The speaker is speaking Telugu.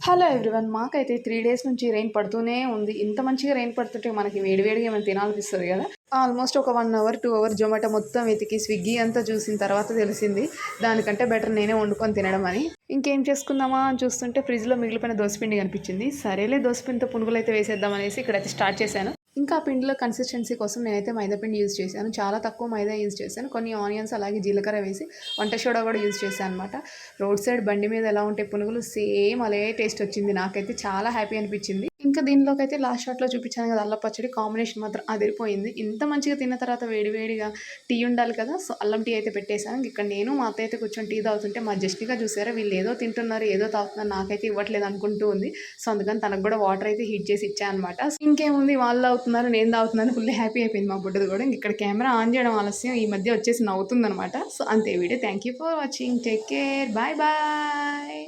Hello everyone. మాకైతే 3 డేస్ నుంచి రెయిన్ పడుతూనే ఉంది. ఇంత మంచిగా రెయిన్ పడుతుంటే మనకి వేడి వేడిగా ఏమైనా తినాలనిపిస్తది గదా! ఆల్మోస్ట్ ఒక 1 అవర్, 2 అవర్ జొమాటో మొత్తం వెతికి స్విగ్గీ అంతా చూసిన తర్వాత తెలిసింది. దానికంటే బెటర్ నేనే వండుకొని తినడం అని. ఇంకేం చేసుకుందామా అని చూస్తుంటే ఫ్రిడ్జ్‌లో మిగిలిపోయిన దోసపిండి కనిపించింది. సరేలే దోసపిండితో పునుగులైతే వేసేద్దాం అనేసి ఇక్కడైతే స్టార్ట్ చేశాను. ఇంకా ఆ పిండిలో కన్సిస్టెన్సీ కోసం నేనైతే మైదా పిండి యూజ్ చేశాను. చాలా తక్కువ మైదా యూజ్ చేశాను. కొన్ని ఆనియన్స్ అలాగే జీలకర్ర వేసి వంట సోడా కూడా యూజ్ చేశాను అనమాట. రోడ్ సైడ్ బండి మీద ఎలా ఉంటాయి పునుగులు సేమ్ అలే టేస్ట్ వచ్చింది. నాకైతే చాలా హ్యాపీ అనిపించింది. ఇంకా దీనిలోకైతే లాస్ట్ షాట్‌లో చూపించాను కదా! అల్లం పచ్చడి కాంబినేషన్ మాత్రం అదిరిపోయింది. ఇంత మంచిగా తిన్న తర్వాత వేడి వేడిగా టీ ఉండాలి కదా! సో, అల్లం టీ అయితే పెట్టేసాను. ఇక్కడ నేను మా అత్తయ్య అయితే కూర్చొని టీ తాగుతుంటే మా జస్టిక చూసారా వీళ్ళు ఏదో తింటున్నారు, ఏదో తాగుతున్నారు నాకైతే ఇవ్వట్లేదు అనుకుంటూ ఉంది. సో, అందుకని తనకు కూడా వాటర్ అయితే హీట్ చేసి ఇచ్చా అనమాట. ఇంకేముంది వాళ్ళు తాగుతున్నారు, నేను తాగుతున్నాను ఫుల్ హ్యాపీ అయిపోయింది మా బుడ్డది కూడా. ఇక్కడ కెమెరా ఆన్ చేయడం ఆలస్యం ఈ మధ్య వచ్చేసి నవ్వుతుందనమాట. సో, అంతే video. Thank you for watching. Take care. Bye bye.